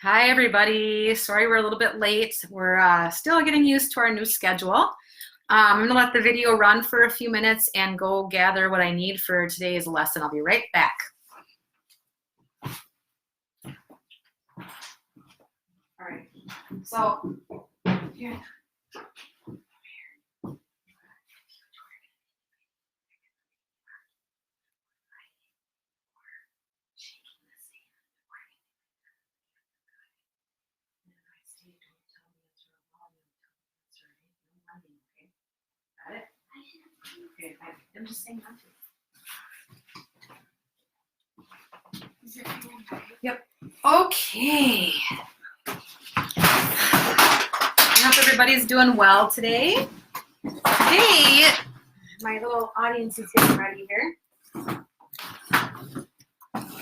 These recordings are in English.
Hi, everybody. Sorry we're a little bit late. We're still getting used to our new schedule. I'm going to let the video run for a few minutes and go gather what I need for today's lesson. I'll be right back. All right. So, here. Got it? Okay, I'm just saying not to. Yep. Okay. I hope everybody's doing well today. Today, my little audience is getting ready here.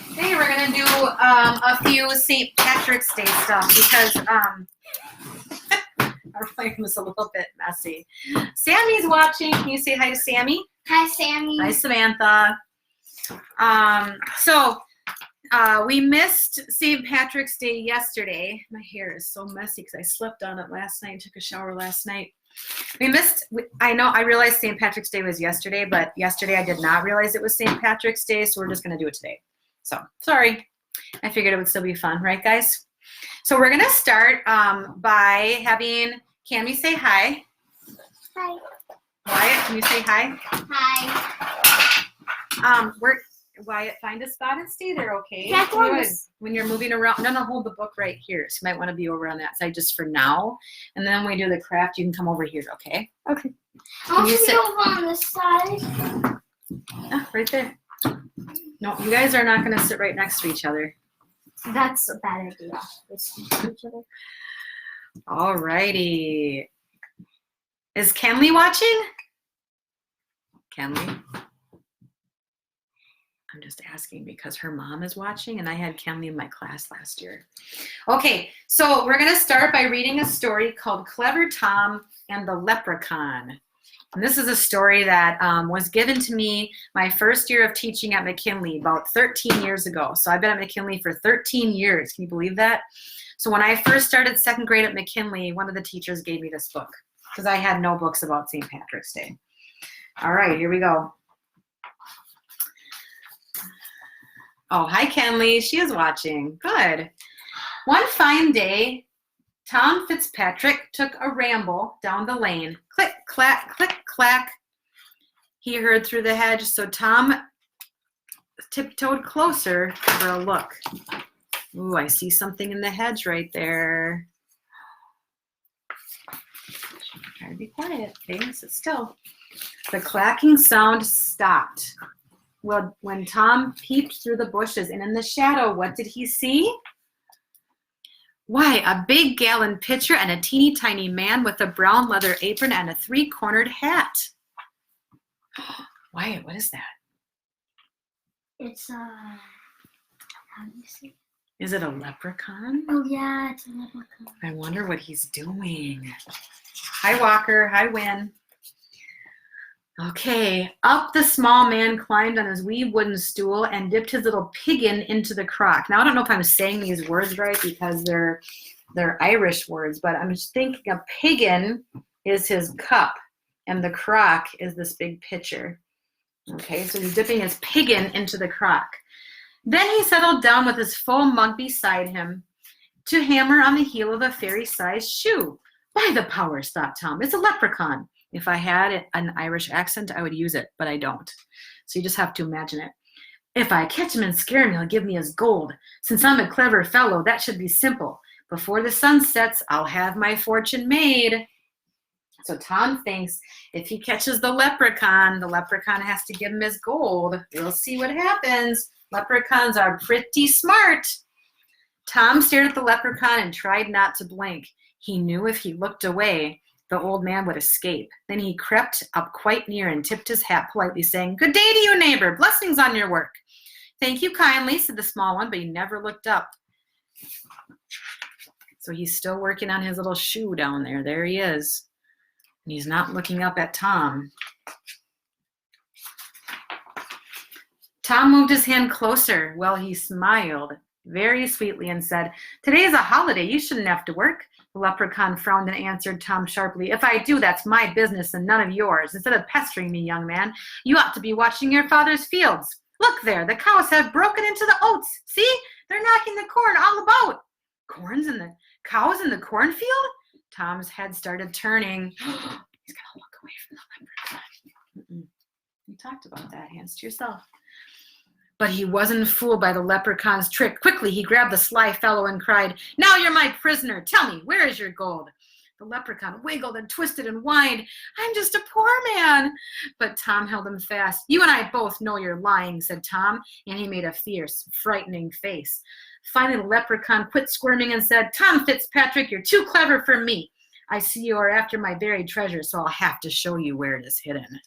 Today we're going to do a few St. Patrick's Day stuff because our plan was a little bit messy. Sammy's watching. Can you say hi to Sammy? Hi, Sammy. Hi, Samantha. We missed St. Patrick's Day yesterday. My hair is so messy because I slept on it last night and took a shower last night. I realized St. Patrick's Day was yesterday, but yesterday I did not realize it was St. Patrick's Day, so we're just going to do it today. So, sorry. I figured it would still be fun, right, guys? So we're going to start by having Cammy say hi. Hi. Wyatt, can you say hi? Hi. Wyatt, find a spot and stay there, okay? Yeah, Good. When you're moving around, no, hold the book right here. So you might want to be over on that side just for now. And then when we do the craft, you can come over here, okay? Okay. I'll sit over on this side. Ah, right there. No, you guys are not going to sit right next to each other. That's a bad idea. All righty. Is Kenley watching? Kenley? I'm just asking because her mom is watching and I had Kenley in my class last year. Okay, so we're going to start by reading a story called Clever Tom and the Leprechaun. And this is a story that was given to me my first year of teaching at McKinley about 13 years ago. So I've been at McKinley for 13 years. Can you believe that? So when I first started second grade at McKinley, one of the teachers gave me this book because I had no books about St. Patrick's Day. All right, here we go. Oh, hi, Kenley. She is watching. Good. One fine day, Tom Fitzpatrick took a ramble down the lane. Click, clack, click, clack. He heard through the hedge, so Tom tiptoed closer for a look. Ooh, I see something in the hedge right there. Try to be quiet, okay? Sit still. The clacking sound stopped. Well, when Tom peeped through the bushes and in the shadow, what did he see? Why, a big gallon pitcher and a teeny tiny man with a brown leather apron and a three-cornered hat. Wyatt, what is that? It's how do you say? Is it a leprechaun? Oh yeah, it's a leprechaun. I wonder what he's doing. Hi, Walker. Hi, Win. Okay, up the small man climbed on his wee wooden stool and dipped his little piggin into the crock. Now, I don't know if I'm saying these words right because they're Irish words, but I'm just thinking a piggin is his cup and the crock is this big pitcher. Okay, so he's dipping his piggin into the crock. Then he settled down with his full mug beside him to hammer on the heel of a fairy-sized shoe. By the powers, thought Tom, it's a leprechaun. If I had an Irish accent, I would use it, but I don't. So you just have to imagine it. If I catch him and scare him, he'll give me his gold. Since I'm a clever fellow, that should be simple. Before the sun sets, I'll have my fortune made. So Tom thinks if he catches the leprechaun has to give him his gold. We'll see what happens. Leprechauns are pretty smart. Tom stared at the leprechaun and tried not to blink. He knew if he looked away, the old man would escape. Then he crept up quite near and tipped his hat politely, saying, "Good day to you, neighbor. Blessings on your work." "Thank you kindly," said the small one, but he never looked up. So he's still working on his little shoe down there. There he is. And he's not looking up at Tom. Tom moved his hand closer. Well, he smiled. very sweetly and said, "Today is a holiday. You shouldn't have to work." The leprechaun frowned and answered Tom sharply, "If I do, that's my business and none of yours. Instead of pestering me, young man, you ought to be watching your father's fields. Look there, the cows have broken into the oats. See, they're knocking the corn all about." Cows in the cornfield? Tom's head started turning. He's going to look away from the leprechaun. We talked about that. Hands to yourself. But he wasn't fooled by the leprechaun's trick. Quickly, he grabbed the sly fellow and cried, "Now you're my prisoner. Tell me, where is your gold?" The leprechaun wiggled and twisted and whined, "I'm just a poor man." But Tom held him fast. "You and I both know you're lying," said Tom, and he made a fierce, frightening face. Finally, the leprechaun quit squirming and said, "Tom Fitzpatrick, you're too clever for me. I see you are after my buried treasure, so I'll have to show you where it is hidden."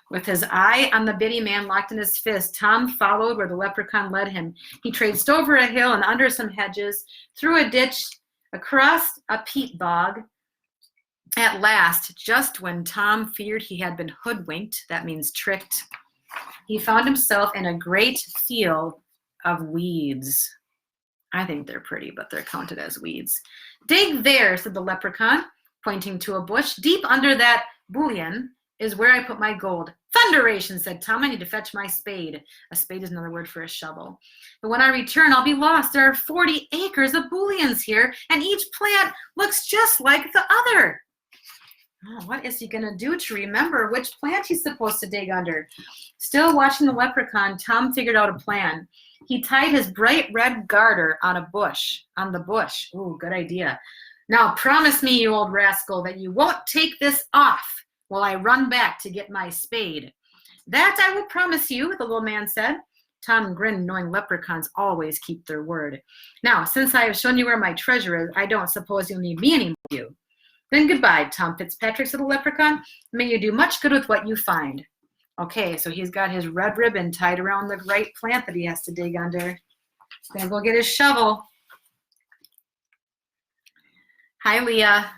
With his eye on the bitty man locked in his fist, Tom followed where the leprechaun led him. He traced over a hill and under some hedges, through a ditch, across a peat bog. At last, just when Tom feared he had been hoodwinked, that means tricked, he found himself in a great field of weeds. I think they're pretty, but they're counted as weeds. "Dig there," said the leprechaun, pointing to a bush. "Deep under that bullion is where I put my gold." "Thunderation," said Tom, "I need to fetch my spade." A spade is another word for a shovel. "But when I return, I'll be lost. There are 40 acres of bullions here, and each plant looks just like the other." Oh, what is he going to do to remember which plant he's supposed to dig under? Still watching the leprechaun, Tom figured out a plan. He tied his bright red garter on the bush. Ooh, good idea. "Now promise me, you old rascal, that you won't take this off while I run back to get my spade." "That I will promise you," the little man said. Tom grinned, knowing leprechauns always keep their word. "Now, since I have shown you where my treasure is, I don't suppose you'll need me anymore, do you?" "Then goodbye, Tom Fitzpatrick," said the leprechaun. "May you do much good with what you find." Okay, so he's got his red ribbon tied around the right plant that he has to dig under. He's gonna go get his shovel. Hi, Leah.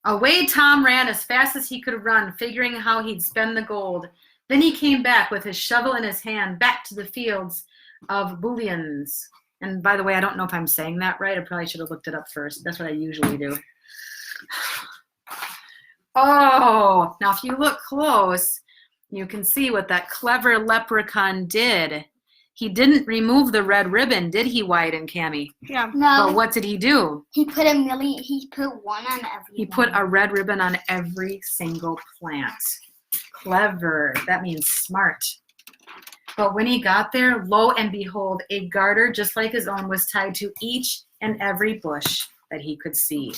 Away Tom ran as fast as he could run, figuring how he'd spend the gold. Then he came back with his shovel in his hand, back to the fields of bullions. And by the way, I don't know if I'm saying that right. I probably should have looked it up first. That's what I usually do. Oh, now if you look close, you can see what that clever leprechaun did. He didn't remove the red ribbon, did he, Wyatt and Cammie? Yeah. No. But what did he do? He put one on every He put a red ribbon on every single plant. Clever. That means smart. But when he got there, lo and behold, a garter just like his own was tied to each and every bush that he could see.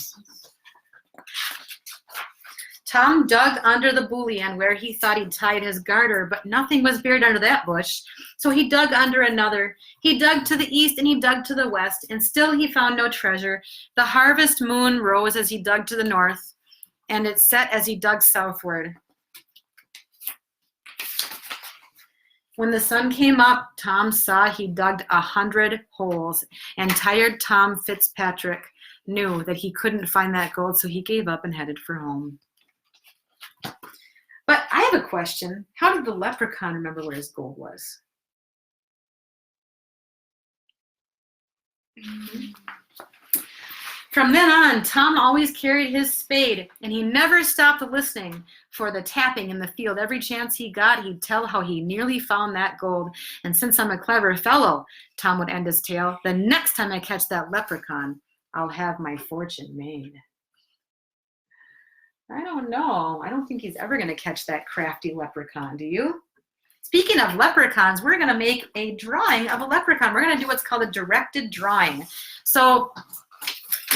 Tom dug under the bullion where he thought he'd tied his garter, but nothing was buried under that bush. So he dug under another. He dug to the east and he dug to the west, and still he found no treasure. The harvest moon rose as he dug to the north, and it set as he dug southward. When the sun came up, Tom saw he dug 100 holes, and tired Tom Fitzpatrick knew that he couldn't find that gold, so he gave up and headed for home. But I have a question. How did the leprechaun remember where his gold was? From then on, Tom always carried his spade, and he never stopped listening for the tapping in the field. Every chance he got, he'd tell how he nearly found that gold. And since I'm a clever fellow, Tom would end his tale, the next time I catch that leprechaun, I'll have my fortune made. I don't know. I don't think he's ever going to catch that crafty leprechaun. Do you? Speaking of leprechauns, we're going to make a drawing of a leprechaun. We're going to do what's called a directed drawing. So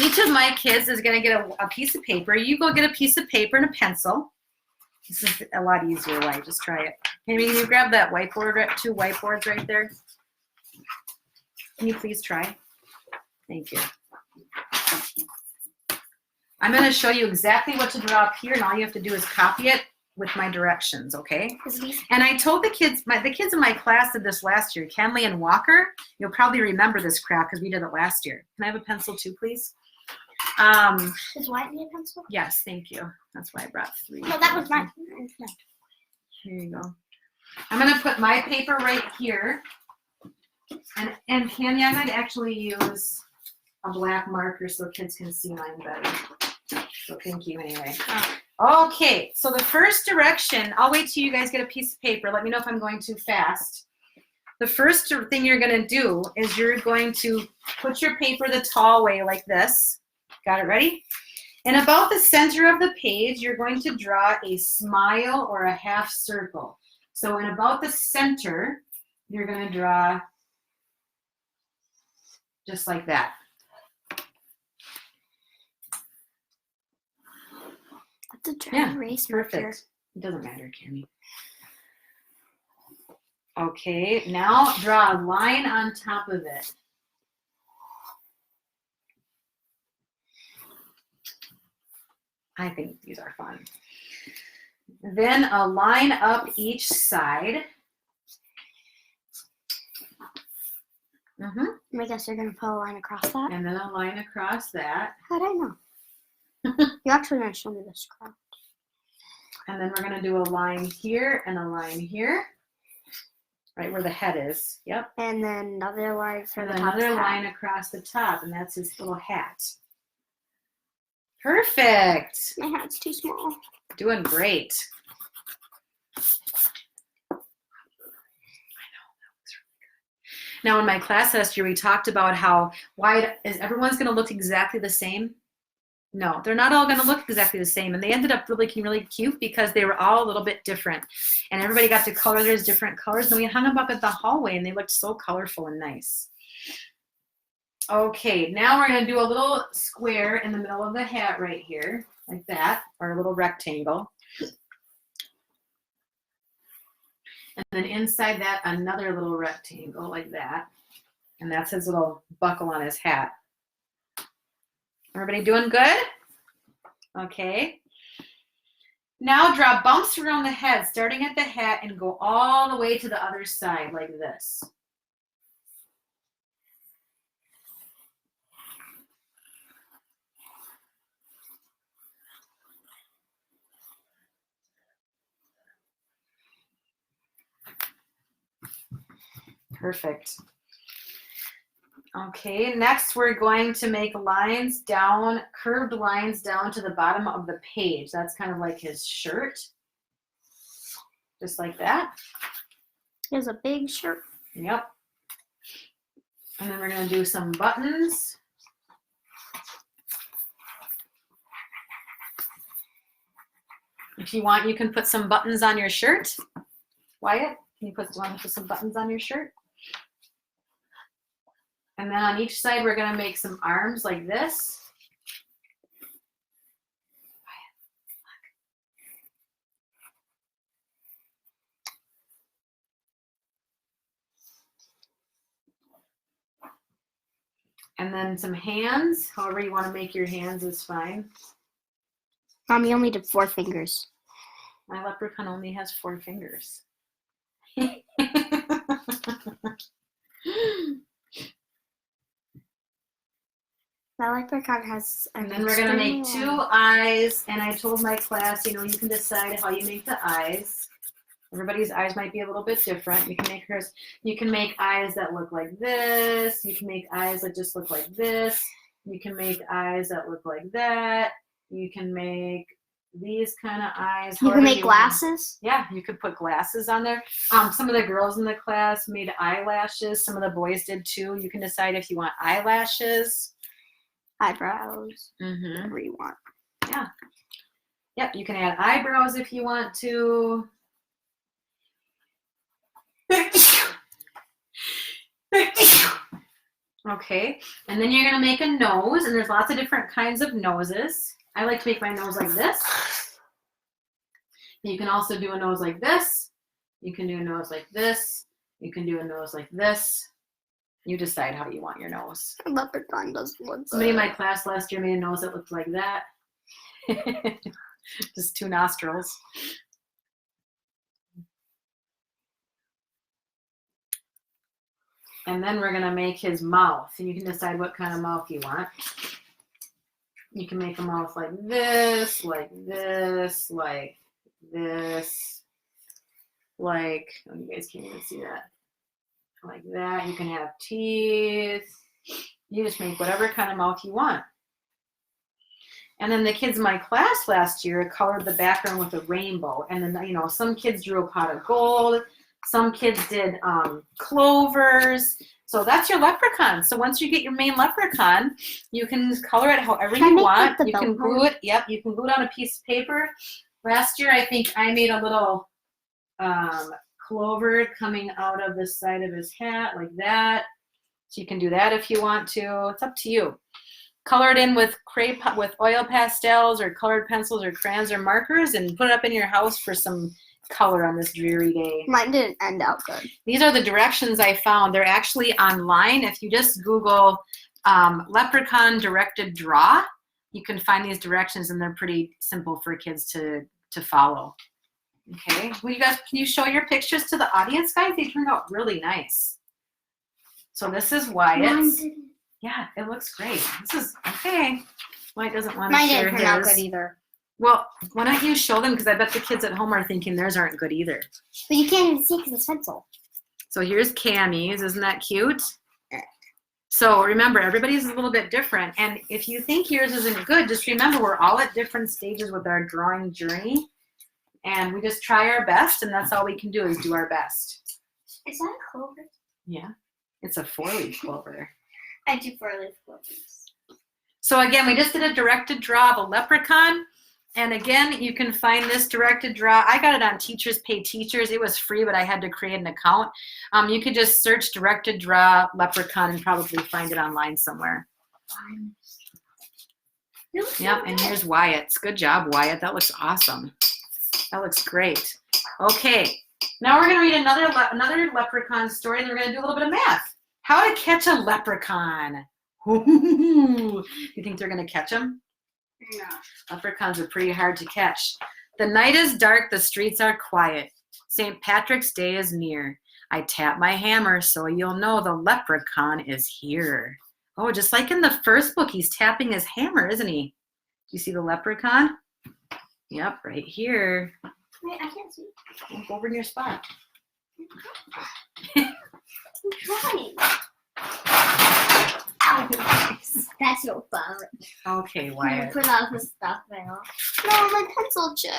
each of my kids is going to get a piece of paper. You go get a piece of paper and a pencil. This is a lot easier way. Just try it. Can you grab that whiteboard, 2 whiteboards right there? Can you please try? Thank you. I'm going to show you exactly what to draw up here, and all you have to do is copy it with my directions, okay? And I told the kids in my class did this last year, Kenley and Walker. You'll probably remember this crap because we did it last year. Can I have a pencil too, please? Does Wyatt need a pencil? Yes, thank you. That's why I brought 3. No, that was mine. Here you go. I'm going to put my paper right here. And Candy, I might actually use a black marker so kids can see mine better. So thank you anyway. Okay, so the first direction, I'll wait till you guys get a piece of paper. Let me know if I'm going too fast. The first thing you're going to do is you're going to put your paper the tall way like this. Got it ready? And about the center of the page, you're going to draw a smile or a half circle. So in about the center, you're going to draw just like that. That's a dry erase marker. Perfect. It doesn't matter, Candy. Okay, now draw a line on top of it. I think these are fun. Then a line up each side. I guess you're going to put a line across that. And then a line across that. How'd I know? You're actually going to show me the script. And then we're going to do a line here and a line here. Right where the head is. Yep. And then another line for and the then top. Another line across the top, and that's his little hat. Perfect. My hat's too small. Doing great. Now in my class last year, we talked about how everyone's going to look exactly the same. No, they're not all going to look exactly the same. And they ended up looking really cute because they were all a little bit different. And everybody got to color theirs different colors. And we hung them up at the hallway, and they looked so colorful and nice. Okay, now we're going to do a little square in the middle of the hat right here, like that, or a little rectangle. And then inside that, another little rectangle like that. And that's his little buckle on his hat. Everybody doing good? Okay. Now draw bumps around the head, starting at the hat and go all the way to the other side like this. Perfect. Okay, next we're going to make lines down, curved lines down to the bottom of the page. That's kind of like his shirt. Just like that. He has a big shirt. Yep. And then we're going to do some buttons. If you want, you can put some buttons on your shirt. Wyatt, can you put some buttons on your shirt? And then on each side, we're going to make some arms like this. And then some hands. However you want to make your hands is fine. Mommy only did 4 fingers. My leprechaun only has 4 fingers. My leprechaun has. And then we're going to make 2 eyes. And I told my class, you can decide how you make the eyes. Everybody's eyes might be a little bit different. You can make hers. You can make eyes that look like this. You can make eyes that just look like this. You can make eyes that look like that. You can make these kind of eyes. You can make glasses? Yeah, you could put glasses on there. Some of the girls in the class made eyelashes. Some of the boys did too. You can decide if you want eyelashes. Eyebrows. Whatever you want. Yeah. Yep, you can add eyebrows if you want to. Okay, and then you're going to make a nose, and there's lots of different kinds of noses. I like to make my nose like this. You can also do a nose like this. You can do a nose like this. You can do a nose like this. You decide how you want your nose. A leprechaun doesn't look good. Somebody in my class last year made a nose that looked like that. Just 2 nostrils. And then we're going to make his mouth. And you can decide what kind of mouth you want. You can make a mouth like this, like this, like this. like, oh, you guys can't even see that. Like that. You can have teeth. You just make whatever kind of mouth you want. And then the kids in my class last year colored the background with a rainbow. And then, you know, some kids drew a pot of gold. Some kids did clovers. So that's your leprechaun. So once you get your main leprechaun, you can color it however you want. You can glue it. Yep, you can glue it on a piece of paper. Last year, I think I made a little clover coming out of the side of his hat like that. So you can do that if you want to. It's up to you. Color it in with oil pastels or colored pencils or crayons or markers and put it up in your house for some color on this dreary day. Mine didn't end out good. These are the directions I found. They're actually online. If you just Google leprechaun directed draw, you can find these directions, and they're pretty simple for kids to follow. Okay, well, you guys, can you show your pictures to the audience, guys? They turned out really nice. So this is Wyatt's. Yeah, it looks great. This is okay. Wyatt doesn't want to share his. Mine didn't turn out good either. Well, why don't you show them? Because I bet the kids at home are thinking theirs aren't good either. But you can't even see because it's pencil. So here's Cammy's. Isn't that cute? So remember, everybody's a little bit different. And if you think yours isn't good, just remember we're all at different stages with our drawing journey. And we just try our best, and that's all we can do is do our best. Is that a clover? Yeah, it's a 4-leaf clover. I do 4-leaf clovers. So again, we just did a directed draw of a leprechaun. And again, you can find this directed draw. I got it on Teachers Pay Teachers. It was free, but I had to create an account. You could just search directed draw leprechaun and probably find it online somewhere. Yep, and here's Wyatt's. Good job, Wyatt. That looks awesome. That looks great. Okay, now we're going to read another leprechaun story, and we're going to do a little bit of math. How to catch a leprechaun. You think they're going to catch him? No. Leprechauns are pretty hard to catch. The night is dark, the streets are quiet. St. Patrick's Day is near. I tap my hammer so you'll know the leprechaun is here. Oh, just like in the first book, he's tapping his hammer, isn't he? Do you see the leprechaun? Yep, right here. Wait, I can't see. Go over in your spot. I'm trying. That's no fun. Okay, Wyatt. Put out the stuff now. No, my pencil chip.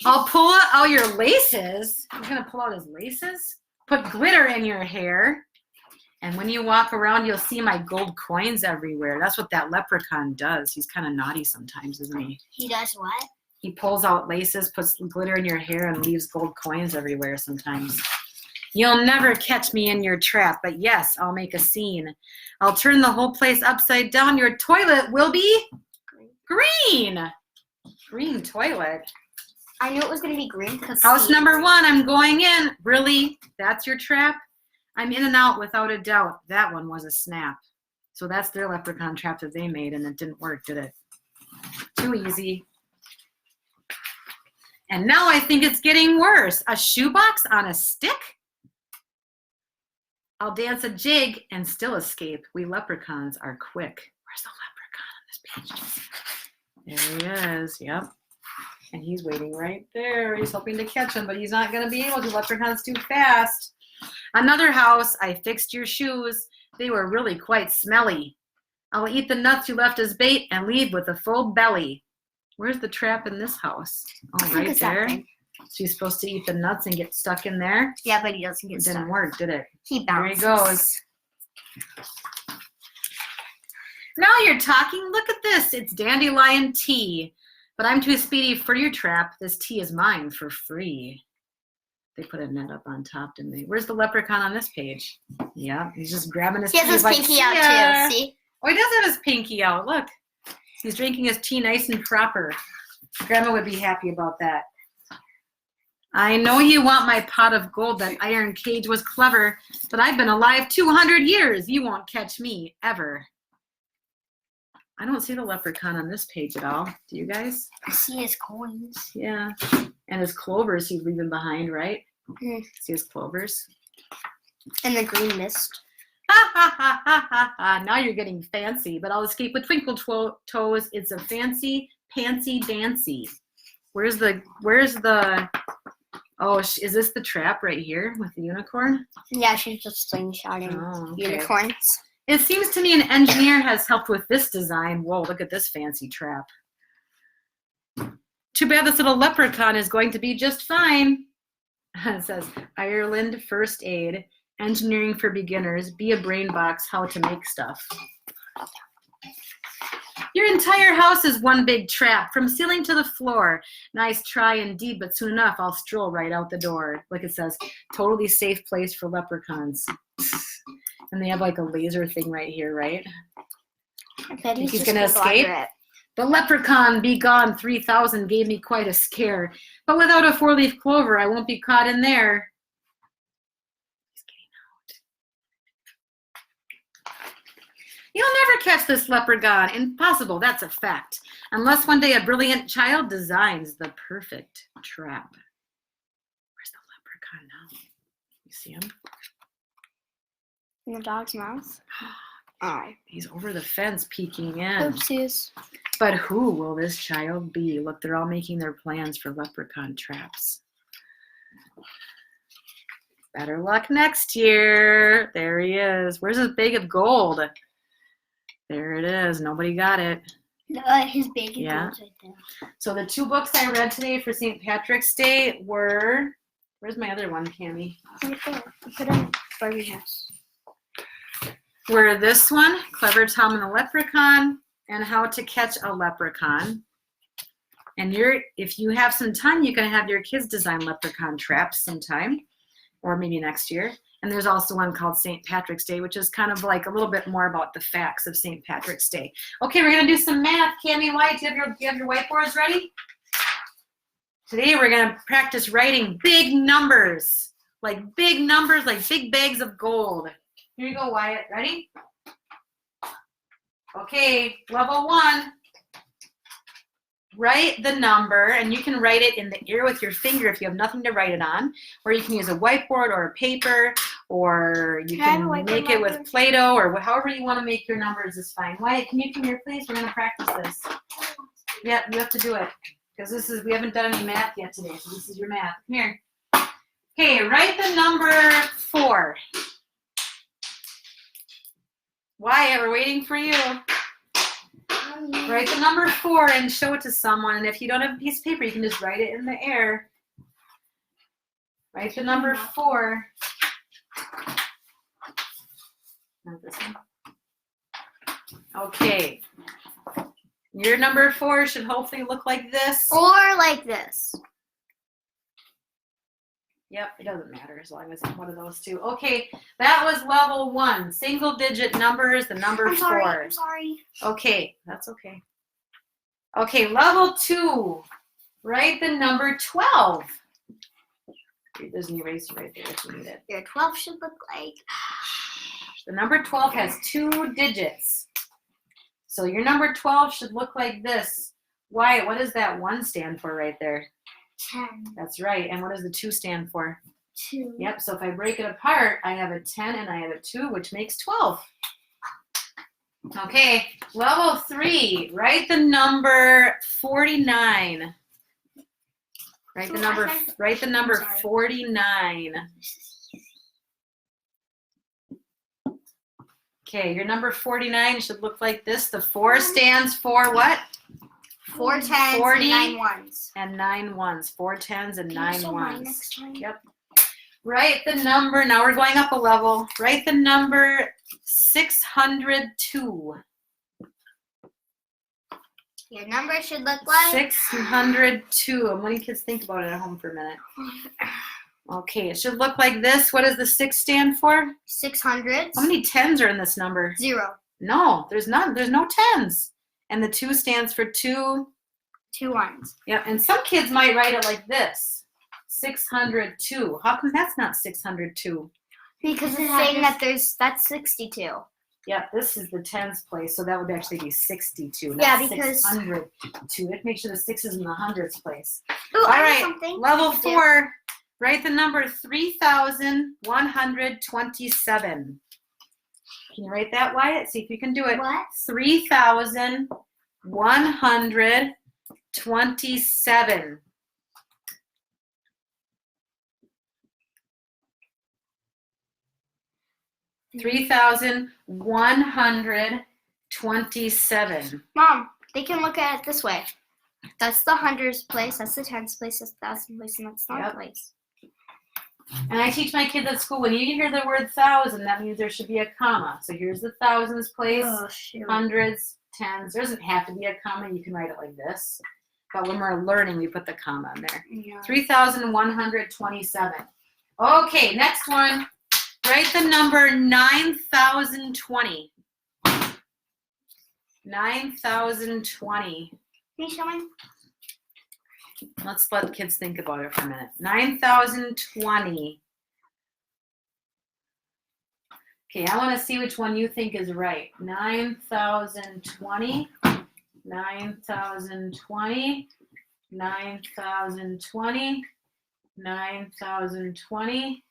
I'll pull out your laces. He's going to pull out his laces. Put glitter in your hair. And when you walk around, you'll see my gold coins everywhere. That's what that leprechaun does. He's kind of naughty sometimes, isn't he? He does what? He pulls out laces, puts glitter in your hair, and leaves gold coins everywhere sometimes. You'll never catch me in your trap, but yes, I'll make a scene. I'll turn the whole place upside down. Your toilet will be green. Green toilet. I knew it was going to be green. House number 1, I'm going in. Really? That's your trap? I'm in and out without a doubt. That one was a snap. So that's their leprechaun trap that they made, and it didn't work, did it? Too easy. And now I think it's getting worse. A shoebox on a stick? I'll dance a jig and still escape. We leprechauns are quick. Where's the leprechaun on this page? There he is. Yep. And he's waiting right there. He's hoping to catch him, but he's not going to be able to. Leprechaun's too fast. Another house. I fixed your shoes. They were really quite smelly. I'll eat the nuts you left as bait and leave with a full belly. Where's the trap in this house? Oh, right there. So he's supposed to eat the nuts and get stuck in there? Yeah, but he doesn't get stuck. It didn't work, did it? He bounces. There he goes. Now you're talking. Look at this. It's dandelion tea. But I'm too speedy for your trap. This tea is mine for free. They put a net up on top, didn't they? Where's the leprechaun on this page? Yeah, he's just grabbing his tea. He has his pinky out too, see? Oh, he does have his pinky out. Look. He's drinking his tea nice and proper. Grandma would be happy about that. I know you want my pot of gold. That iron cage was clever, but I've been alive 200 years. You won't catch me, ever. I don't see the leprechaun on this page at all. Do you guys? I see his coins. Yeah. And his clovers he's leaving behind, right? Mm. See his clovers? And the green mist. Ha ha ha ha ha ha. Now you're getting fancy, but I'll escape with twinkle toes. It's a fancy, pantsy dancy. Where's the Oh, is this the trap right here with the unicorn? Yeah, she's just slingshotting unicorns. It seems to me an engineer has helped with this design. Whoa, look at this fancy trap. Too bad this little leprechaun is going to be just fine. It says, Ireland First Aid, Engineering for Beginners, Be a Brain Box, How to Make Stuff. Your entire house is one big trap, from ceiling to the floor. Nice try indeed, but soon enough I'll stroll right out the door. Like it says, totally safe place for leprechauns. And they have like a laser thing right here, right? I bet Think he's gonna escape? The leprechaun, be gone, 3,000 gave me quite a scare. But without a four-leaf clover, I won't be caught in there. He's getting out. You'll never catch this leprechaun. Impossible, that's a fact. Unless one day a brilliant child designs the perfect trap. Where's the leprechaun now? You see him? In the dog's mouth? Oh. He's over the fence peeking in. Oopsies. But who will this child be? Look, they're all making their plans for leprechaun traps. Better luck next year. There he is. Where's his bag of gold? There it is. Nobody got it. His bag of gold's right there. So the two books I read today for St. Patrick's Day were, where's my other one, Cammie? Right there. Put it in Barbie house. Were this one, Clever Tom and the Leprechaun, and How to Catch a Leprechaun. And if you have some time, you can have your kids design leprechaun traps sometime, or maybe next year. And there's also one called St. Patrick's Day, which is kind of like a little bit more about the facts of St. Patrick's Day. Okay, we're gonna do some math. Cammie White, do you have your whiteboards ready? Today we're gonna practice writing big numbers, like big bags of gold. Here you go, Wyatt. Ready? Okay, level 1. Write the number, and you can write it in the air with your finger if you have nothing to write it on, or you can use a whiteboard or a paper, or you can make it with Play-Doh, or however you want to make your numbers is fine. Wyatt, can you come here, please? We're going to practice this. Yeah, you have to do it, because we haven't done any math yet today, so this is your math. Come here. Okay, write the number 4. Wyatt, we're waiting for you. Write the number 4 and show it to someone. And if you don't have a piece of paper, you can just write it in the air. Write the number 4. Not this one. Okay. Your number 4 should hopefully look like this. Or like this. Yep, it doesn't matter as long as it's one of those two. Okay, that was level 1. Single digit numbers, the number 4. I'm sorry. Okay, that's okay. Okay, level 2. Write the number 12. There's an eraser right there if you need it. Your 12 should look like. The number 12 has 2 digits. So your number 12 should look like this. Wyatt, what does that 1 stand for right there? 10. That's right. And what does the 2 stand for? 2. Yep. So if I break it apart, I have a 10 and I have a 2, which makes 12. Okay. Level 3. Write the number 49. Write the number 49. Okay. Your number 49 should look like this. The 4 stands for what? 4 10s 40 and 9 ones. And 9 ones. 4 10s and 9 ones. Next time? Yep. Write the number. Now we're going up a level. Write the number 602. Your number should look like 602. I'm letting kids think about it at home for a minute. Okay, it should look like this. What does the 6 stand for? 600. How many 10s are in this number? 0. No, there's none. There's no 10s. And the 2 stands for 2. 2 ones. Yep, and some kids might write it like this. 602. How come that's not 602? Because it's saying that that's 62. Yeah, this is the tens place, so that would actually be 62. Yeah, not because 602. Let's make sure the 6 is in the hundreds place. Ooh, All right, something. level 4. Write the number 3,127. Can you write that, Wyatt? See if you can do it. What? 3,127. 3,127. Mom, they can look at it this way. That's the hundreds place, that's the tens place, that's the thousand place, and that's the Yep. place. And I teach my kids at school, when you hear the word thousand, that means there should be a comma. So here's the thousands place, Oh, shoot. hundreds, tens. There doesn't have to be a comma. You can write it like this. But when we're learning, we put the comma in there. Yeah. 3,127. Okay, next one. Write the number 9,020. 9,020. Can you show me? Let's let kids think about it for a minute. 9,020. Okay, I want to see which one you think is right. 9,020. 9,020. 9,020. 9,020.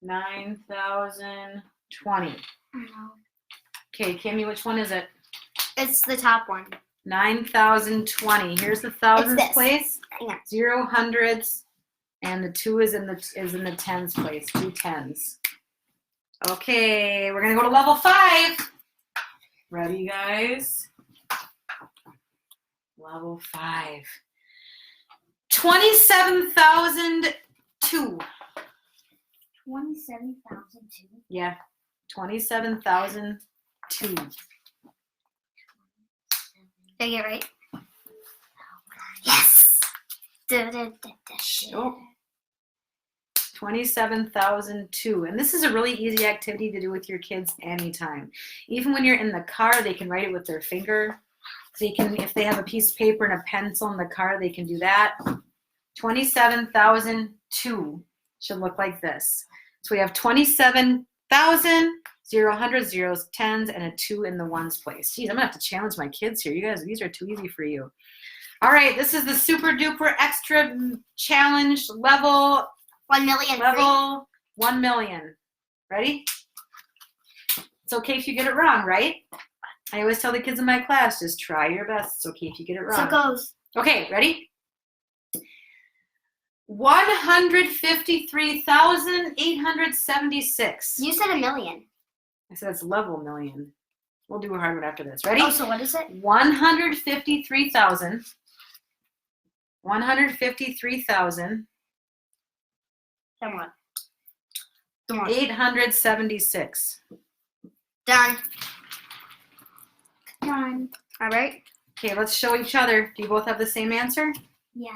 9,020. Okay, Kimmy, which one is it? It's the top one. 9,020. Here's the thousands this. place. Yeah. 0 hundreds, and the 2 is in the tens place. 2 tens. Okay, we're gonna go to level 5. Ready, guys? Level 5. 27,002. 27,002. Yeah, 27,002. Did I get it right? Yes! Oh. 27,002. And this is a really easy activity to do with your kids anytime. Even when you're in the car, they can write it with their finger. So you can, if they have a piece of paper and a pencil in the car, they can do that. 27,002 should look like this. So we have 27,000, 0 hundreds, zeros, tens, and a 2 in the ones place. Geez, I'm gonna have to challenge my kids here. You guys, these are too easy for you. All right, this is the super duper extra challenge level. 1 million. Level 1 million. Ready? It's okay if you get it wrong, right? I always tell the kids in my class, just try your best. It's okay if you get it wrong. So it goes. Okay, ready? 153,876. You said a million. I said it's level million. We'll do a hard one after this. Ready? Oh, so what is it? 153,000. 153,000. Come on. Come on. 876. Done. Done. All right. Okay, let's show each other. Do you both have the same answer? Yeah.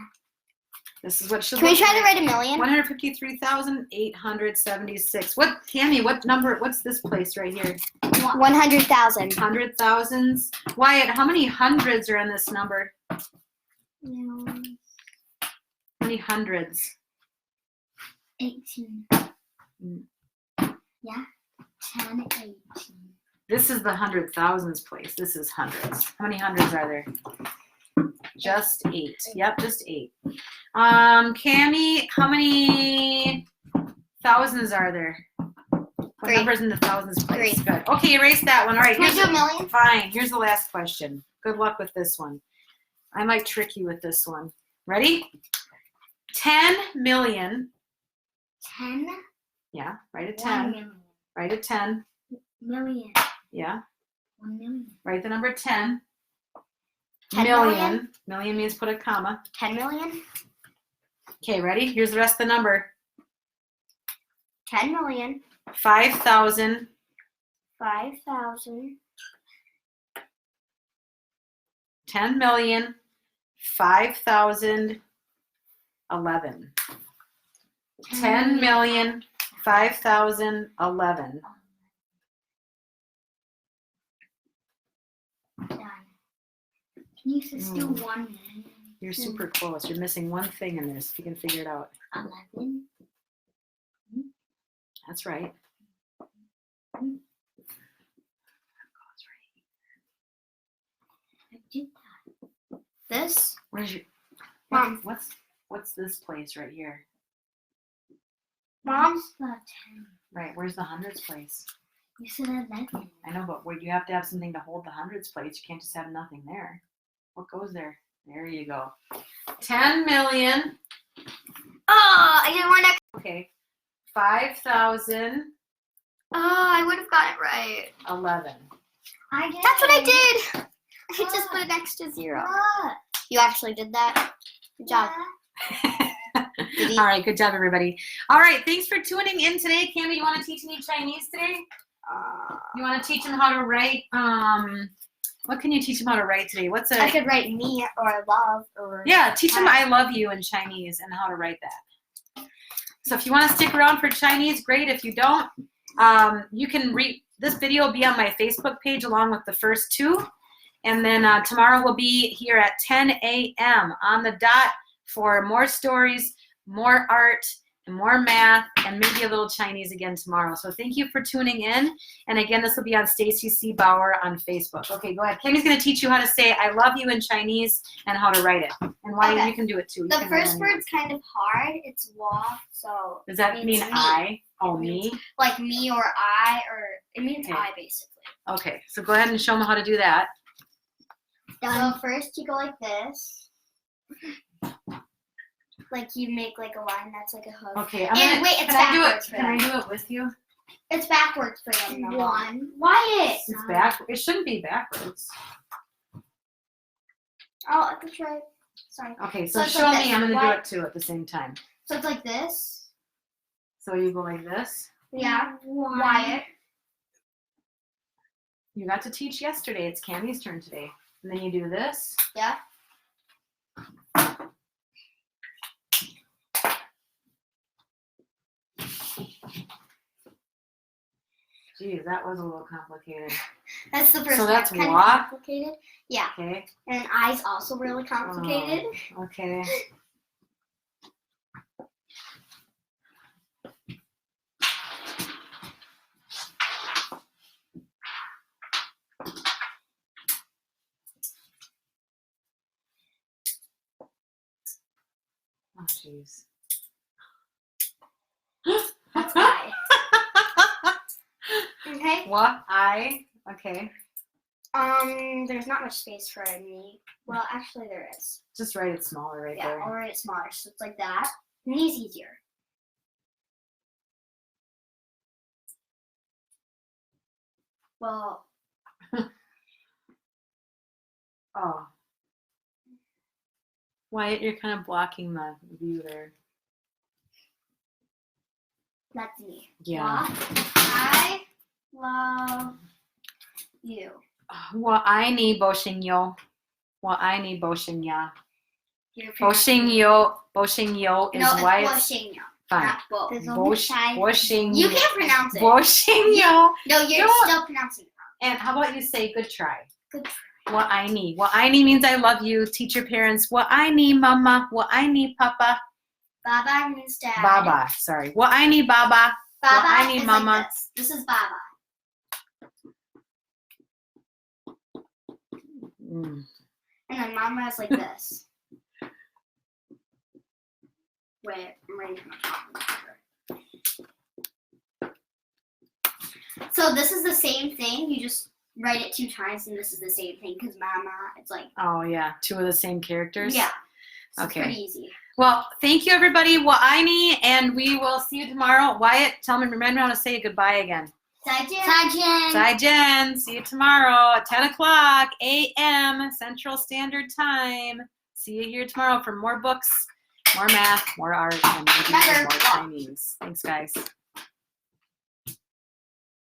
This is what should Can we look try to like. write a million? 153,876. What, Tammy, what number, what's this place right here? 100,000. 100,000s. Wyatt, how many hundreds are in this number? How many hundreds? 18. Yeah. 10, 18. This is the 100,000s place. This is hundreds. How many hundreds are there? Just 8. Yep, just 8. Cammy, how many thousands are there? What 3. numbers in the thousands place? 3. Good. Okay, erase that one. All right. Can we here's do a million? Fine. Here's the last question. Good luck with this one. I might trick you with this one. Ready? 10 million. 10? Yeah, write a 1 10. million. Write a 10. Million. Yeah. 1 million. Write the number 10. 10 million. million? Million means put a comma. 10 million? Okay, ready? Here's the rest of the number. 10 million. 5,000. 5,000. 10 million. 5,011. 10 million. 5,011. Done. Can you just do 1 million? You're super close. You're missing one thing in this. If you can figure it out. 11. That's right. I did that. This? Where's your Mom. what's this place right here? Mom's the 10. Right, where's the hundreds place? You said 11. I know, but where you have to have something to hold the hundreds place. You can't just have nothing there. What goes there? There you go. 10 million. Oh, I get one extra. Okay. 5,000. Oh, I would have got it right. 11. I did. That's what I did. I just put an extra 0. You actually did that. Good job. All right, good job, everybody. All right, thanks for tuning in today. Candy, you want to teach me Chinese today? You want to teach them how to write? What can you teach them how to write today? I could write me or love or. Yeah, teach them I love you in Chinese and how to write that. So if you want to stick around for Chinese, great. If you don't, you can read. This video will be on my Facebook page along with the first 2. And then tomorrow we'll be here at 10 a.m. on the dot for more stories, more art, and more math, and maybe a little Chinese again tomorrow. So thank you for tuning in. And again, this will be on Stacy C. Bauer on Facebook. Okay, go ahead. Kenny's going to teach you how to say I love you in Chinese and how to write it. And why you can do it too. The first word's kind of hard. It's wa, so. Does that mean I? Oh, me? Like me or I, or it means I basically. Okay, so go ahead and show them how to do that. So first you go like this. Like you make like a line that's like a hook. Okay, it's backwards. Can I do it with you? It's backwards for them. One. Wyatt. It's back. It shouldn't be backwards. Oh, that's right. Sorry. Okay, so show me. I'm gonna do it too at the same time. So it's like this. So you go like this. Yeah. Wyatt. You got to teach yesterday. It's Cammy's turn today. And then you do this. Yeah. Geez, that was a little complicated. That's the first one. So that's kind of what? complicated. Yeah. Okay. And I's also really complicated. Oh, okay. Oh, jeez. That's I. Okay. What? I? Okay. There's not much space for me. Well, actually there is. Just write it smaller right Yeah, there. I'll write it smaller. So it's like that. And he's easier. Well. Oh. Wyatt, you're kind of blocking the view there. That's me. Yeah. I love you. 我爱你不行哟，我爱你不行呀。You're 不行哟，不行哟 is no, why it's it's Boshinyo. fine. Not Bo. 不行 You can't pronounce it. 不行哟。 No, you're Don't. still pronouncing it wrong. And how about you say good try? Good try. 我爱你，我爱你 means I love you. Teach your parents 我爱你妈妈，我爱你爸爸。 Baba means dad. Baba, sorry. 我爱你爸爸， Baba 我爱你 is 妈妈。 like this. This is Baba. And then Mama is like this. Wait, I'm writing my phone. So this is the same thing. You just write it 2 times, and this is the same thing because Mama, it's like. Oh yeah, 2 of the same characters. Yeah. So Okay. It's pretty easy. Well, thank you everybody. 我爱你, and we will see you tomorrow. Wyatt, tell me, remember how to say goodbye again. 再见. 再见. 再见. See you tomorrow at 10 o'clock a.m. Central Standard Time. See you here tomorrow for more books, more math, more art, and maybe more Chinese. Thanks, guys.